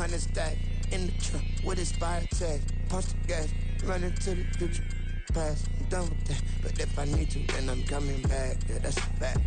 100 stack in the truck with expired tag. Punch the gas, run into the future. Past, I'm done with that. But if I need to, then I'm coming back. Yeah, that's a fact.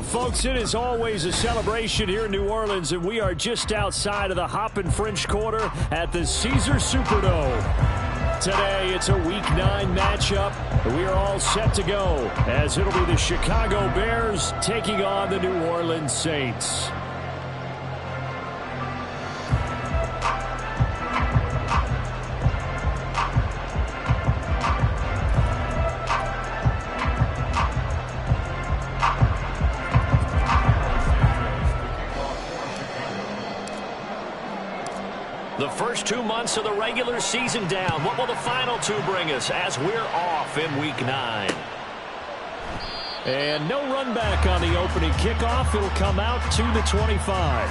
Folks, it is always a celebration here in New Orleans, and we are just outside of the Hoppin' French Quarter at the Caesars Superdome. Today, it's a Week 9 matchup. We are all set to go, as it'll be the Chicago Bears taking on the New Orleans Saints. The first 2 months of the regular season down. What will the final 2 bring us as we're off in Week 9? And no run back on the opening kickoff. It'll come out to the 25.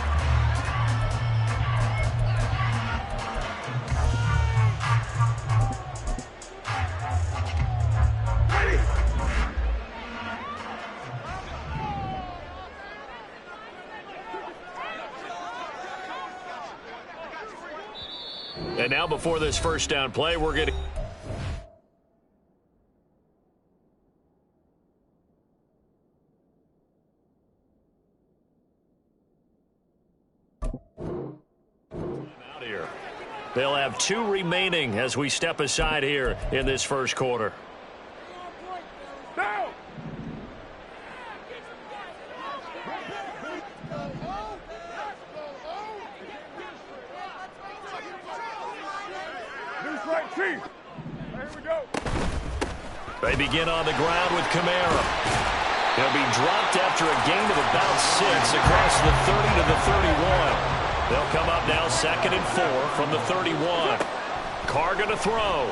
And now before this first down play, we're going to... out here. They'll have 2 remaining as we step aside here in this first quarter. They begin on the ground with Kamara. He'll be dropped after a gain of about 6 across the 30 to the 31. They'll come up now 2nd and 4 from the 31. Carr going to throw.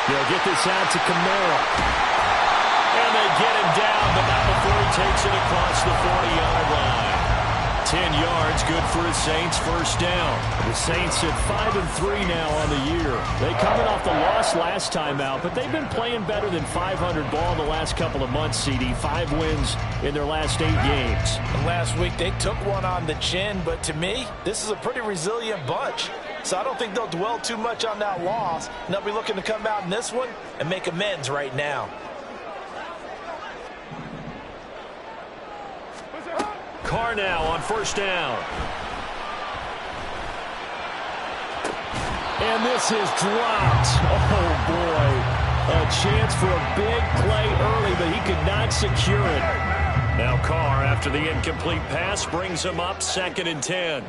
They'll get this out to Kamara. And they get him down, but not before he takes it across the 40-yard line. 10 yards, good for the Saints, first down. The Saints at 5-3 now on the year. They coming off the loss last time out, but they've been playing better than 500 ball in the last couple of months, CD. 5 wins in their last 8 games. Last week they took one on the chin, but to me, this is a pretty resilient bunch. So I don't think they'll dwell too much on that loss. And they'll be looking to come out in this one and make amends right now. Carr now on first down. And this is dropped. Oh, boy. A chance for a big play early, but he could not secure it. Now Carr, after the incomplete pass, brings him up 2nd and 10.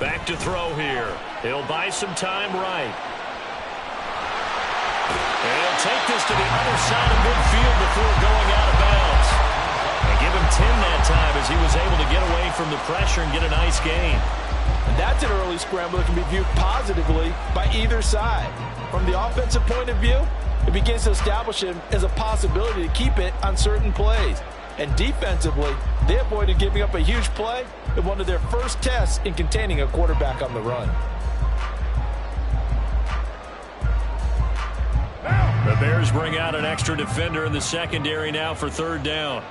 Back to throw here. He'll buy some time right. And he'll take this to the other side of midfield before going out of bounds. And give him 10 that time as he was able to get away from the pressure and get a nice gain. And that's an early scramble that can be viewed positively by either side. From the offensive point of view, it begins to establish him as a possibility to keep it on certain plays. And defensively, they avoided giving up a huge play in one of their first tests in containing a quarterback on the run. The Bears bring out an extra defender in the secondary now for 3rd down.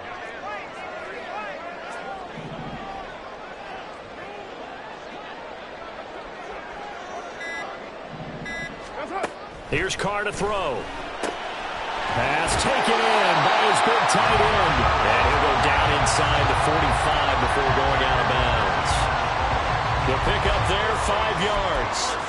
Here's Carr to throw. Pass taken in by his big tight end. And he'll go down inside the 45 before going out of bounds. The pick up there, 5 yards.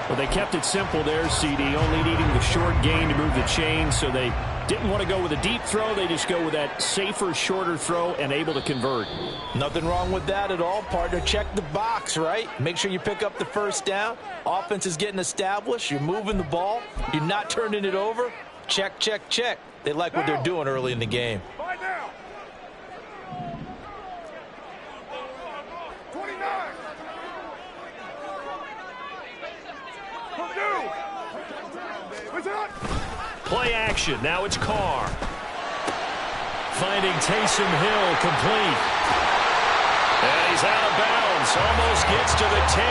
Well, they kept it simple there, CD, only needing the short gain to move the chain, so they didn't want to go with a deep throw. They just go with that safer, shorter throw and able to convert. Nothing wrong with that at all, partner. Check the box, right? Make sure you pick up the first down. Offense is getting established. You're moving the ball. You're not turning it over. Check, check, check. They like what they're doing early in the game. Play action. Now it's Carr. Finding Taysom Hill complete. And he's out of bounds. Almost gets to the 10.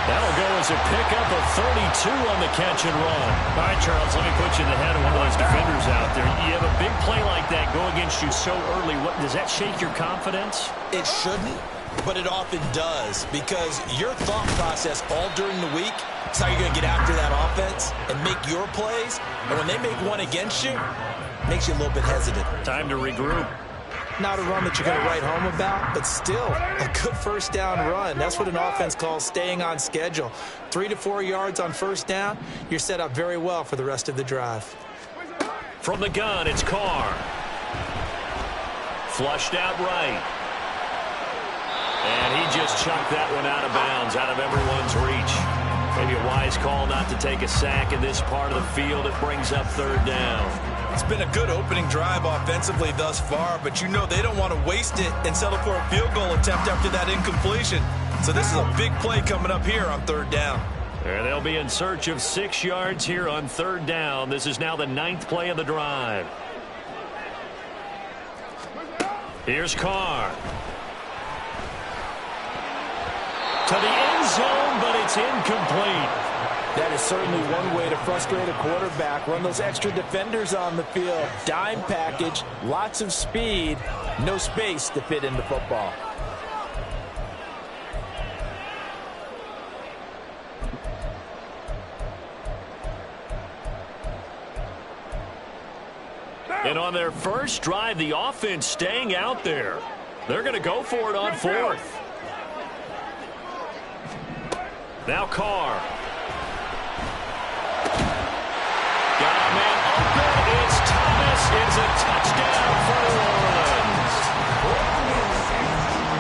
That'll go as a pickup of 32 on the catch and run. All right, Charles, let me put you in the head of one of those defenders out there. You have a big play like that go against you so early. Does that shake your confidence? It shouldn't, but it often does, because your thought process all during the week is how you're going to get after that offense and make your plays. And when they make one against you, it makes you a little bit hesitant. Time to regroup. Not a run that you're going to write home about, but still a good first down run. That's what an offense calls staying on schedule. 3 to 4 yards on first down, you're set up very well for the rest of the drive. From the gun, it's Carr. Flushed out right. And he just chucked that one out of bounds, out of everyone's reach. Maybe a wise call not to take a sack in this part of the field. It brings up third down. It's been a good opening drive offensively thus far, but you know they don't want to waste it and settle for a field goal attempt after that incompletion. So this is a big play coming up here on third down. And they'll be in search of 6 yards here on third down. This is now the 9th play of the drive. Here's Carr. To the end zone, but it's incomplete. That is certainly one way to frustrate a quarterback. Run those extra defenders on the field. Dime package, lots of speed, no space to fit in the football. And on their first drive, the offense staying out there. They're going to go for it on 4th. Now Carr. Got a man open. It's Thomas. It's a touchdown for New Orleans.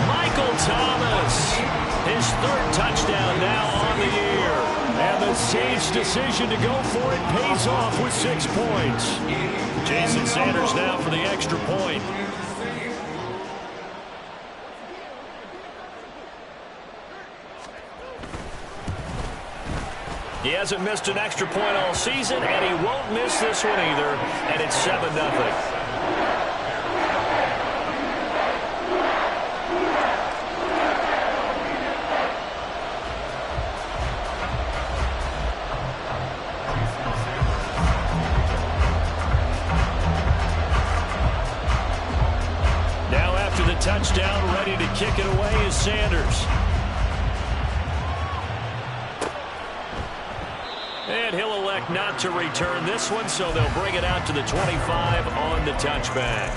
Michael Thomas. His 3rd touchdown now on the year. And the Saints' decision to go for it pays off with 6 points. Jason Sanders now for the extra point. He hasn't missed an extra point all season, and he won't miss this one either, and it's 7-0. Now after the touchdown, ready to kick it away is Sanders. And he'll elect not to return this one, so they'll bring it out to the 25 on the touchback.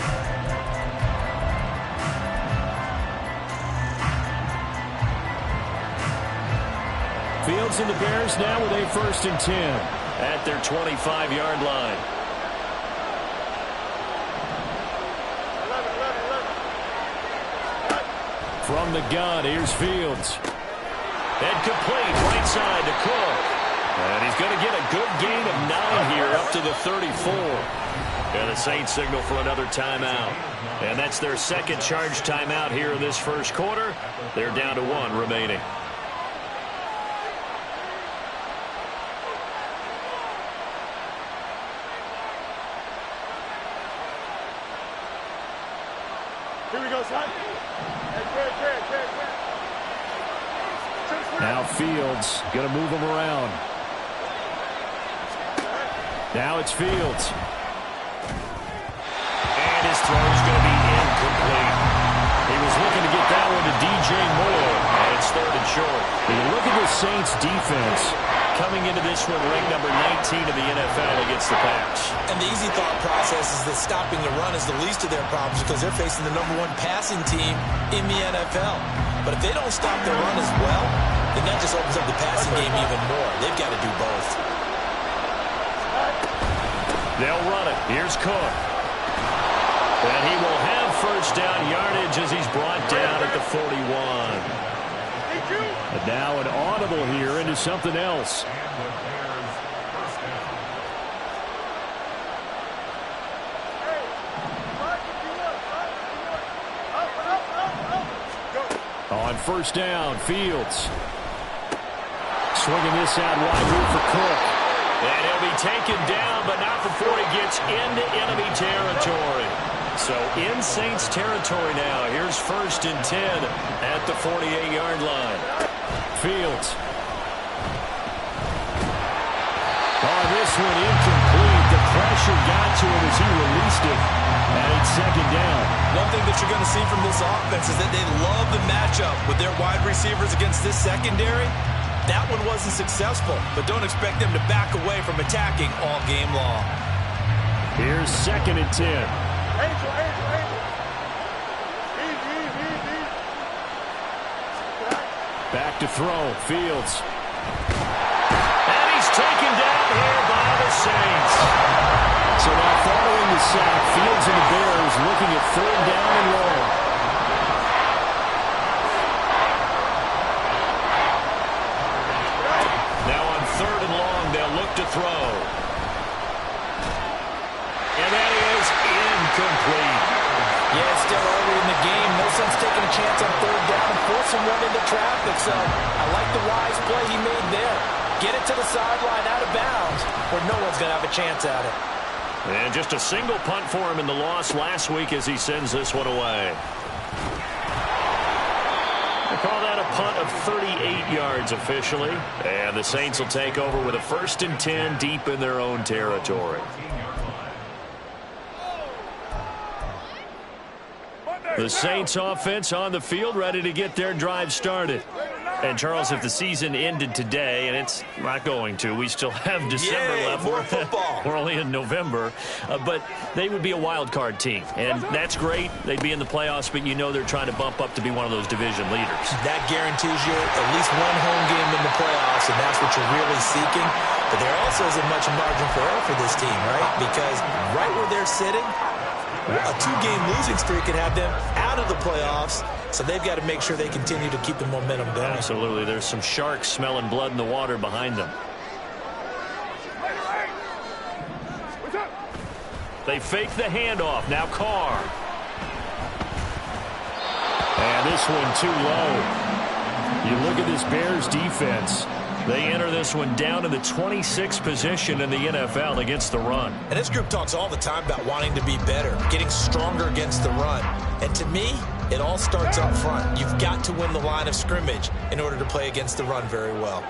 Fields and the Bears now with a 1st and 10 at their 25-yard line. From the gun, here's Fields. And complete, right side to Cook. And he's going to get a good gain of 9 here up to the 34. And the Saints signal for another timeout. And that's their 2nd charge timeout here in this first quarter. They're down to 1 remaining. Here we go, son. Now Fields going to move him around. Now it's Fields. And his throw is going to be incomplete. He was looking to get that one to DJ Moore. And it's 3rd and short. When you look at the Saints defense coming into this one, ranked number 19 in the NFL against the pass. And the easy thought process is that stopping the run is the least of their problems because they're facing the #1 passing team in the NFL. But if they don't stop the run as well, then that just opens up the passing game even more. They've got to do both. They'll run it. Here's Cook. And he will have first down yardage as he's brought down at the 41. And now an audible here into something else. On first down, Fields. Swinging this out wide here for Cook. And he'll be taken down, but not before he gets into enemy territory. So in Saints territory now. Here's first and 10 at the 48-yard line. Fields. Oh, this one incomplete. The pressure got to him as he released it. And it's second down. One thing that you're going to see from this offense is that they love the matchup with their wide receivers against this secondary. That one wasn't successful, but don't expect them to back away from attacking all game long. Here's second and 10. Angel. Easy. Back to throw. Fields. And he's taken down here by the Saints. So now following the sack, Fields and the Bears looking at third down and long. Now on third and long, they'll look to throw. And that is incomplete. Yeah, it's still early in the game. No sense taking a chance on third down and forcing one into traffic. So I like the wise play he made there. Get it to the sideline out of bounds where no one's going to have a chance at it. And just a single punt for him in the loss last week as he sends this one away. They call that a punt of 38 yards officially. And the Saints will take over with a first and 10 deep in their own territory. The Saints offense on the field ready to get their drive started. And, Charles, if the season ended today, and it's not going to, we still have December left. More football. We're only in November. But they would be a wild card team. And that's great. They'd be in the playoffs, but you know they're trying to bump up to be one of those division leaders. That guarantees you at least one home game in the playoffs, and that's what you're really seeking. But there also isn't much margin for error for this team, right? Because right where they're sitting, a two-game losing streak could have them out of the playoffs, so they've got to make sure they continue to keep the momentum going. Absolutely. There's some sharks smelling blood in the water behind them. They fake the handoff. Now Carr. And this one too low. You look at this Bears defense. They enter this one down in the 26th position in the NFL against the run. And this group talks all the time about wanting to be better, getting stronger against the run. And to me, it all starts up front. You've got to win the line of scrimmage in order to play against the run very well.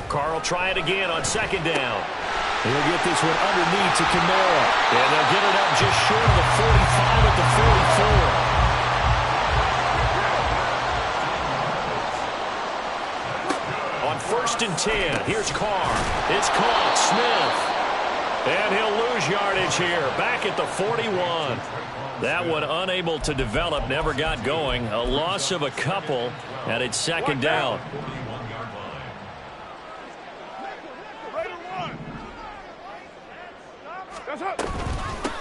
Carr will try it again on second down. He'll get this one underneath to Kamara. And they'll get it up just short of the 45 at the 44. On first and 10, here's Carr. It's caught. Smith. And he'll lose yardage here. Back at the 41. That one unable to develop, never got going. A loss of a couple, and it's second down.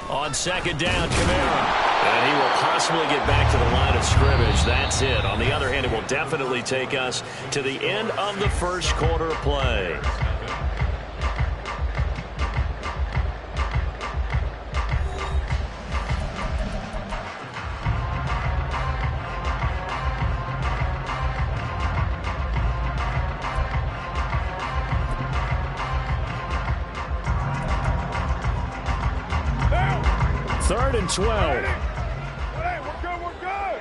On second down, Kamara. And he will possibly get back to the line of scrimmage. That's it. On the other hand, it will definitely take us to the end of the first quarter play. Third and 12. Hey, we're good.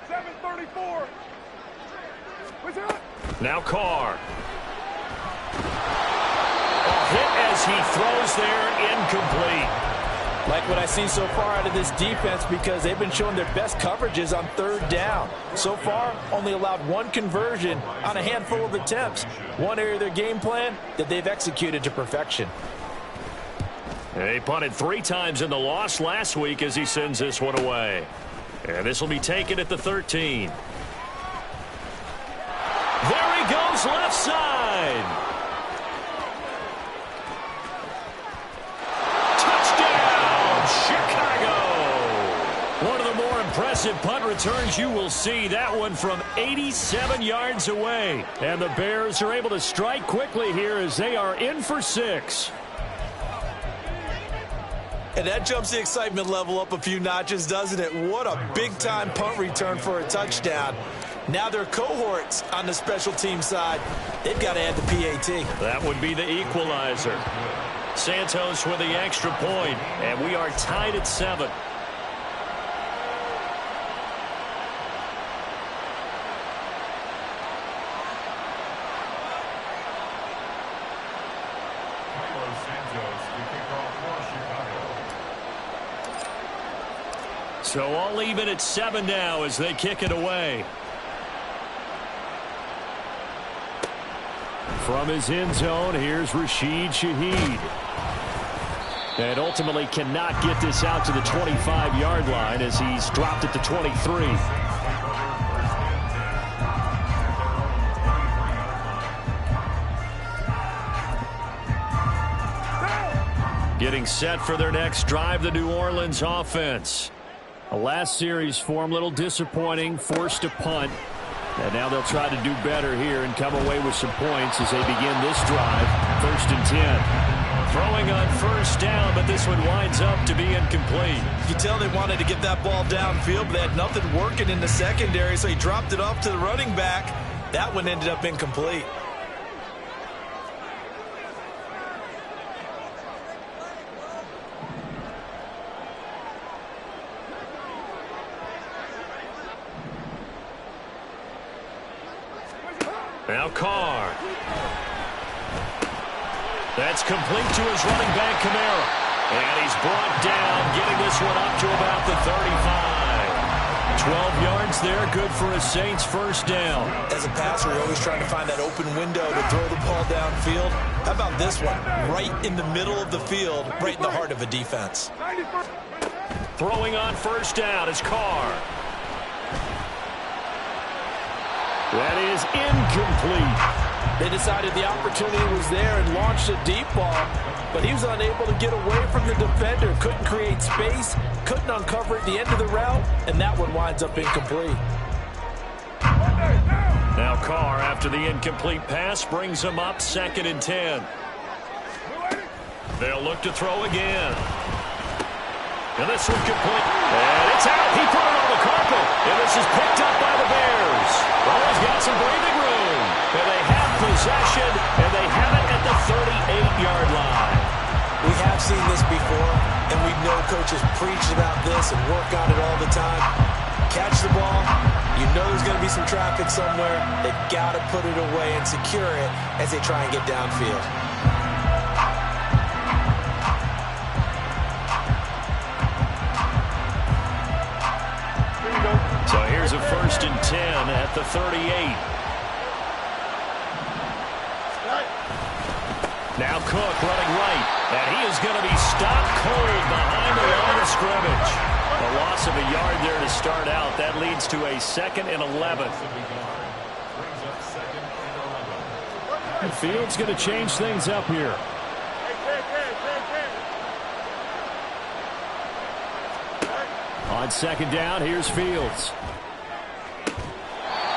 7:34. Now Carr. A hit as he throws there, incomplete. Like what I see so far out of this defense because they've been showing their best coverages on third down. So far, only allowed one conversion on a handful of attempts. One area of their game plan that they've executed to perfection. They punted 3 times in the loss last week as he sends this one away. And this will be taken at the 13. There he goes, left side. One of the more impressive punt returns you will see. That one from 87 yards away. And the Bears are able to strike quickly here as they are in for 6. And that jumps the excitement level up a few notches, doesn't it? What a big-time punt return for a touchdown. Now their cohorts on the special team side, they've got to add the PAT. That would be the equalizer. Santos with the extra point, and we are tied at 7. So all even at 7 now as they kick it away. From his end zone, here's Rashid Shaheed. And ultimately cannot get this out to the 25-yard line as he's dropped it to 23. Getting set for their next drive, the New Orleans offense. The last series form, a little disappointing, forced to punt. And now they'll try to do better here and come away with some points as they begin this drive. 1st and 10. Throwing on first down, but this one winds up to be incomplete. You can tell they wanted to get that ball downfield, but they had nothing working in the secondary, so he dropped it off to the running back. That one ended up incomplete. Now Carr. That's complete to his running back, Kamara. And he's brought down, getting this one up to about the 35. 12 yards there, good for a Saints first down. As a passer, you're always trying to find that open window to throw the ball downfield. How about this one? Right in the middle of the field, right in the heart of a defense. Throwing on first down is Carr. That is incomplete. They decided the opportunity was there and launched a deep ball, but he was unable to get away from the defender. Couldn't create space, couldn't uncover at the end of the route, and that one winds up incomplete. Now Carr, after the incomplete pass, brings him up 2nd and 10. They'll look to throw again. And this one complete. And it's out. He put it on the carpet. And this is picked up by the Bears. Well, he's got some breathing room. And they have possession, and they have it at the 38-yard line. We have seen this before, and we know coaches preach about this and work on it all the time. Catch the ball. You know there's going to be some traffic somewhere. They've got to put it away and secure it as they try and get downfield. So here's a 1st and 10 at the 38. Now Cook running right, and he is going to be stopped cold behind the line of scrimmage. A loss of a yard there to start out. That leads to a 2nd and 11. And Fields going to change things up here. On 2nd down, here's Fields.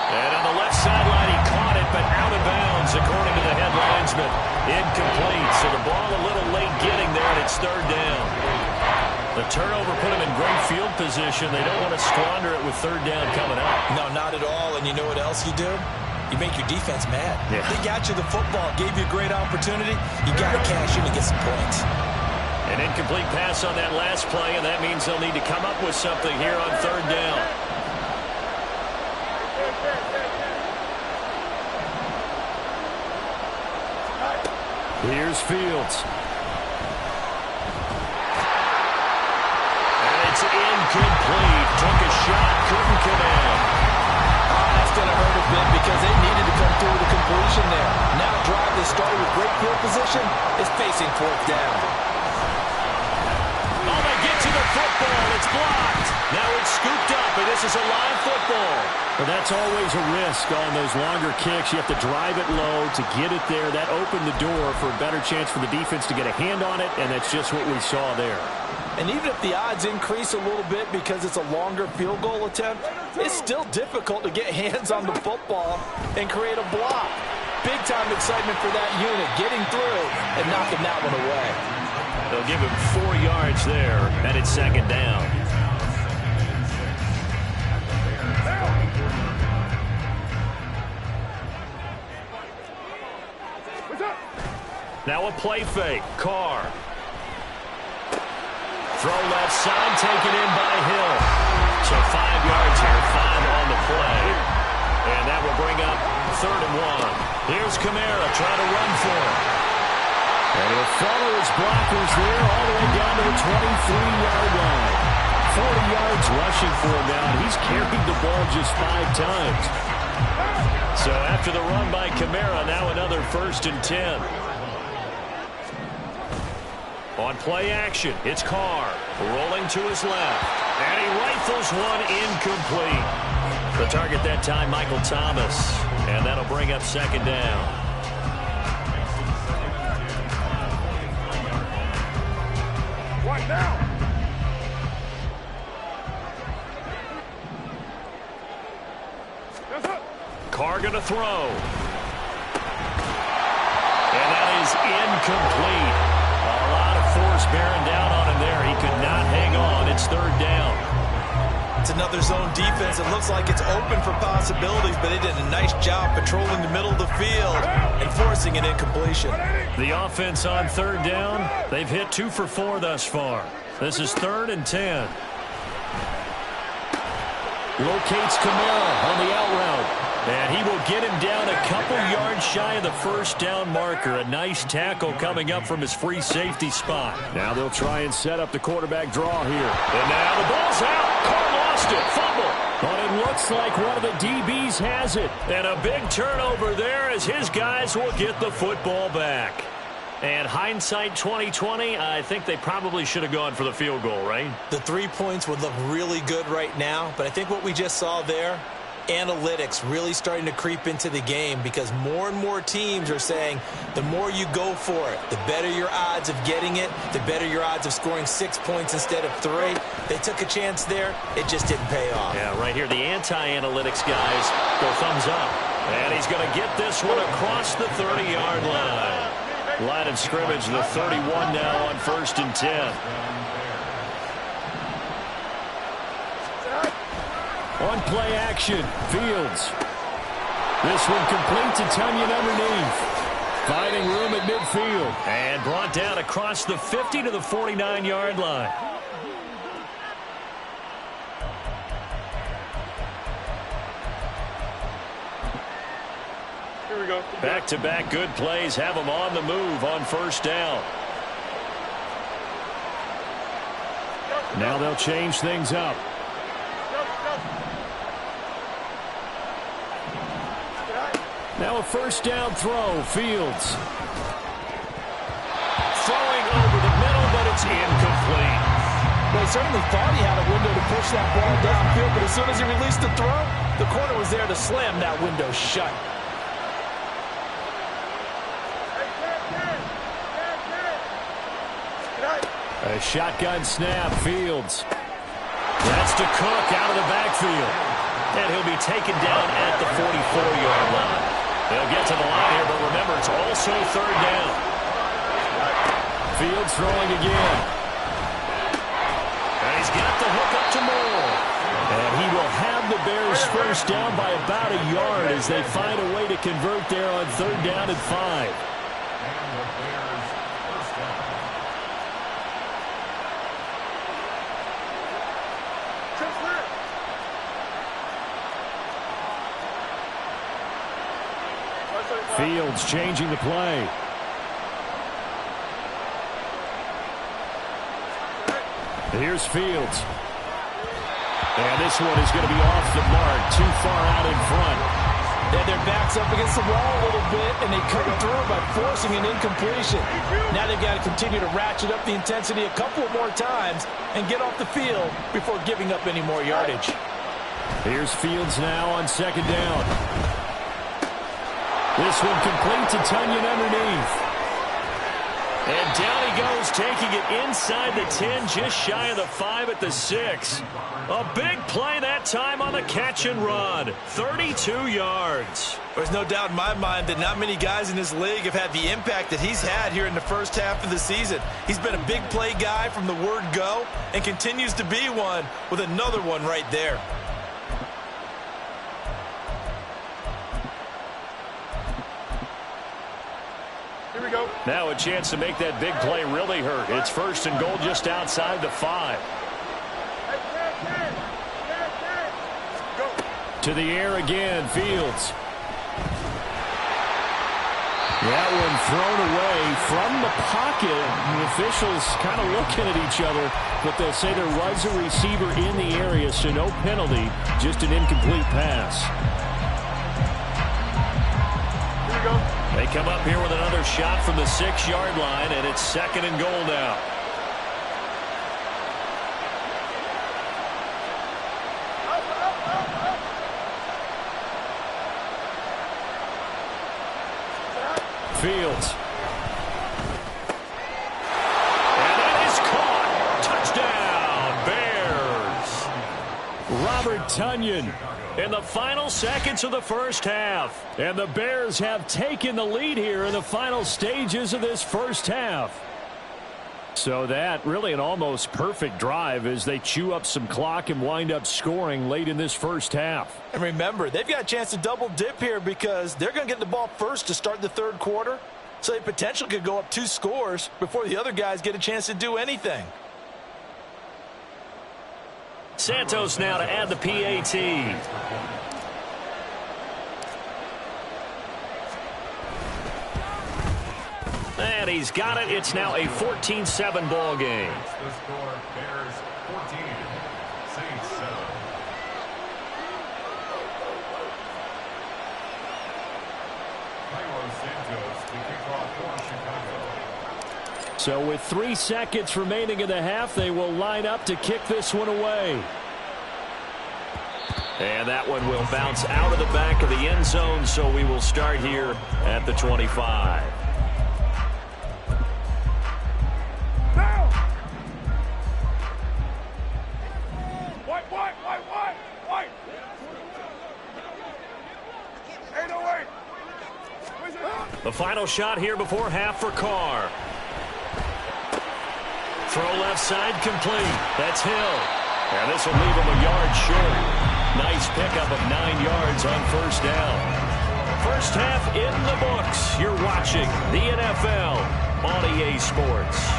And on the left sideline, he caught it, but out of bounds, according to the head linesman. Incomplete, so the ball a little late getting there, and it's 3rd down. The turnover put him in great field position. They don't want to squander it with 3rd down coming up. No, not at all, and you know what else you do? You make your defense mad. Yeah. They got you the football, gave you a great opportunity. You got to cash in and get some points. An incomplete pass on that last play, and that means they'll need to come up with something here on 3rd down. Here's Fields. Incomplete. Took a shot. Couldn't connect. That's going to hurt a bit because they needed to come through with a completion there. Now a drive that started with great field position is facing fourth down. Oh, they get to the football. It's blocked. Now it's scooped up, and this is a live football. But that's always a risk on those longer kicks. You have to drive it low to get it there. That opened the door for a better chance for the defense to get a hand on it, and that's just what we saw there. And even if the odds increase a little bit because it's a longer field goal attempt, it's still difficult to get hands on the football and create a block. Big-time excitement for that unit, getting through and knocking that one away. They'll give him 4 yards there, and it's second down. Now a play fake. Carr. Throw left side, taken in by Hill. So 5 yards here, 5 on the play. And that will bring up 3rd and 1. Here's Kamara trying to run for him. And he'll follow his blockers there all the way down to the 23-yard line. 40 yards rushing for him now, and he's carried the ball just 5 times. So after the run by Kamara, now another 1st and 10. On play action, it's Carr rolling to his left. And he rifles one incomplete. The target that time, Michael Thomas. And that'll bring up 2nd down. What now? Yes, sir. Carr going to throw. And that is incomplete. A lot of force bearing down on him there. He could not hang on. It's 3rd down. It's another zone defense. It looks like it's open for possibilities, but they did a nice job patrolling the middle of the field and forcing an incompletion. The offense on 3rd down, they've hit 2 for 4 thus far. This is 3rd and 10. Locates Kamara on the out route. And he will get him down a couple yards shy of the 1st down marker. A nice tackle coming up from his free safety spot. Now they'll try and set up the quarterback draw here. And now the ball's out. Carr lost it. Fumble. But it looks like one of the DBs has it. And a big turnover there as his guys will get the football back. And hindsight 2020, I think they probably should have gone for the field goal, right? The 3 points would look really good right now, but I think what we just saw there, analytics really starting to creep into the game because more and more teams are saying the more you go for it, the better your odds of getting it, the better your odds of scoring 6 points instead of 3. They took a chance there. It just didn't pay off. Yeah, right here, the anti-analytics guys go thumbs up. And he's going to get this one across the 30-yard line. Line of scrimmage, the 31 now on 1st and 10. On play action, Fields. This one complete to Tunyon underneath. Finding room at midfield. And brought down across the 50 to the 49-yard line. Here we go. Back-to-back good plays have them on the move on 1st down. Now they'll change things up. Now a 1st down throw, Fields. Throwing over the middle, but it's incomplete. Well, he certainly thought he had a window to push that ball downfield, but as soon as he released the throw, the corner was there to slam that window shut. A shotgun snap, Fields. That's to Cook out of the backfield. And he'll be taken down at the 44-yard line. They'll get to the line here, but remember, it's also 3rd down. Fields throwing again. And he's got the hook up to Moore. And he will have the Bears 1st down by about a yard as they find a way to convert there on 3rd down and 5. Fields changing the play. Here's Fields. And this one is going to be off the mark, too far out in front. And their back's up against the wall a little bit, and they come through by forcing an incompletion. Now they've got to continue to ratchet up the intensity a couple more times and get off the field before giving up any more yardage. Here's Fields now on second down. This one complete to Tonyan underneath. And down he goes, taking it inside the 10, just shy of the 5 at the 6. A big play that time on the catch and run. 32 yards. There's no doubt in my mind that not many guys in this league have had the impact that he's had here in the first half of the season. He's been a big play guy from the word go and continues to be one with another one right there. Here we go. Now a chance to make that big play really hurt. It's first and goal just outside the 5. Go. To the air again, Fields. That one thrown away from the pocket. The officials kind of looking at each other, but they'll say there was a receiver in the area, so no penalty, just an incomplete pass. Here we go. They come up here with another shot from the 6-yard line, and it's second and goal now. Fields. And it is caught. Touchdown, Bears. Robert Tonyan in the final seconds of the first half. And the Bears have taken the lead here in the final stages of this first half. So that really an almost perfect drive as they chew up some clock and wind up scoring late in this first half. And remember, they've got a chance to double dip here because they're going to get the ball first to start the third quarter. So they potentially could go up 2 scores before the other guys get a chance to do anything. Santos now to add the PAT. And he's got it. It's now a 14-7 ball game. The score, Bears 14, Saints 7. Cairo Santos to kick off for Chicago. So with 3 seconds remaining in the half, they will line up to kick this one away. And that one will bounce out of the back of the end zone, so we will start here at the 25. White. 808. The final shot here before half for Carr. Throw left side complete. That's Hill. And this will leave him a yard short. Nice pickup of 9 yards on first down. First half in the books. You're watching the NFL on EA Sports.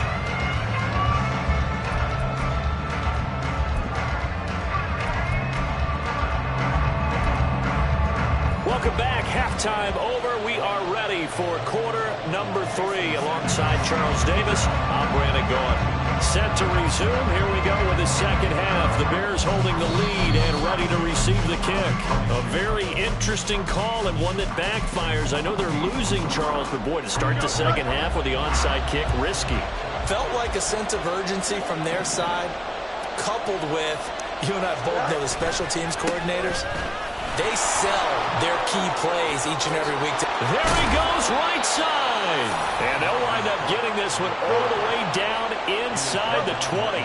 Welcome back. Halftime over. We are ready for quarter number 3 alongside Charles Davis. I'm Brandon Gaudin. Set to resume. Here we go with the second half. The Bears holding the lead and ready to receive the kick. A very interesting call and one that backfires. I know they're losing, Charles, but boy, to start the second half with the onside kick, risky. Felt like a sense of urgency from their side, coupled with, you and I both know the special teams coordinators. They sell their key plays each and every week. There he goes, right side. And they'll wind up getting this one all the way down inside the 20.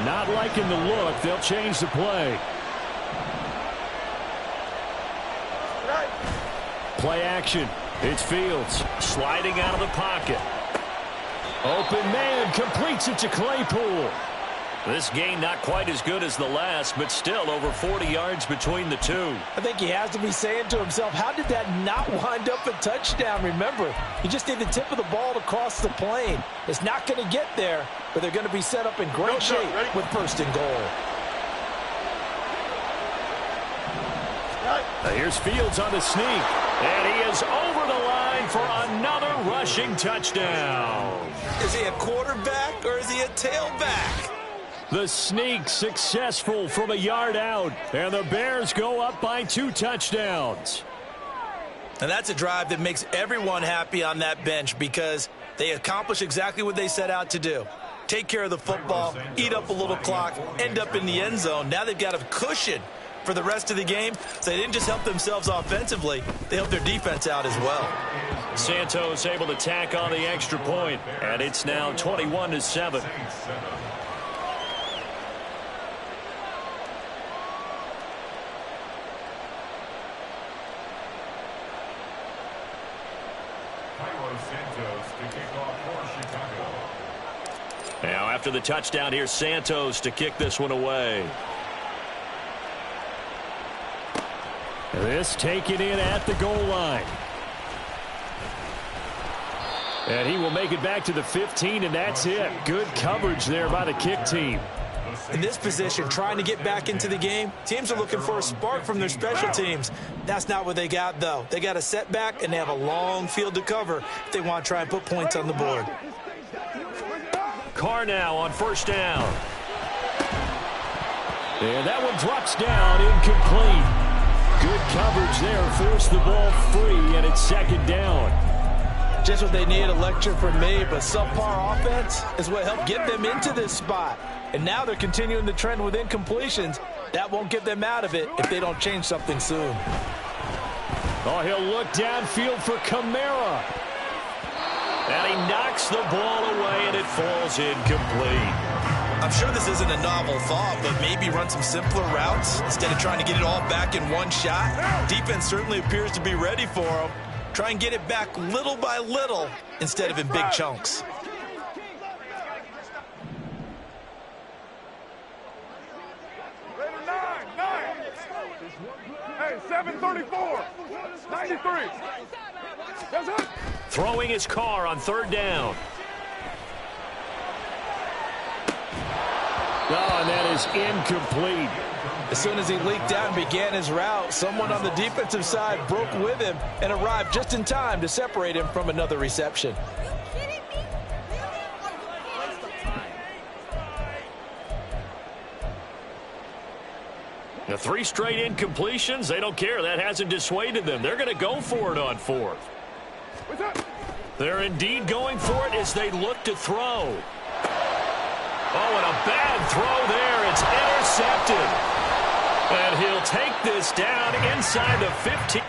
Not liking the look. They'll change the play. Play action. It's Fields sliding out of the pocket. Open man completes it to Claypool. This game not quite as good as the last, but still over 40 yards between the two. I think he has to be saying to himself, how did that not wind up a touchdown? Remember, you just need the tip of the ball to cross the plane. It's not going to get there, but they're going to be set up in great shape with first and goal. Here's Fields on the sneak, and he is over the line for another rushing touchdown. Is he a quarterback or is he a tailback? The sneak successful from a yard out, and the Bears go up by 2 touchdowns. And that's a drive that makes everyone happy on that bench because they accomplish exactly what they set out to do. Take care of the football, eat up a little clock, end up in the end zone. Now they've got a cushion for the rest of the game, so they didn't just help themselves offensively, they helped their defense out as well. Santos able to tack on the extra point, and it's now 21-7. Now after the touchdown, here's Santos to kick this one away. This taken in at the goal line. And he will make it back to the 15, and that's it. Good coverage there by the kick team. In this position, trying to get back into the game, teams are looking for a spark from their special teams. That's not what they got, though. They got a setback, and they have a long field to cover if they want to try and put points on the board. Carr now on first down. And that one drops down, incomplete. Good coverage there, forced the ball free, and it's second down. Just what they need, a lecture from me, but subpar offense is what helped get them into this spot. And now they're continuing the trend with incompletions. That won't get them out of it if they don't change something soon. Oh, he'll look downfield for Kamara. And he knocks the ball away, and it falls incomplete. I'm sure this isn't a novel thought, but maybe run some simpler routes instead of trying to get it all back in one shot. Defense certainly appears to be ready for them. Try and get it back little by little instead of in big chunks. Hey, 734, 93. Throwing his Carr on third down. Oh, and that is incomplete. As soon as he leaked out and began his route, someone on the defensive side broke with him and arrived just in time to separate him from another reception. The 3 straight incompletions, they don't care. That hasn't dissuaded them. They're going to go for it on fourth. They're indeed going for it as they look to throw. Oh, and a bad throw there. It's intercepted. And he'll take this down inside the 15.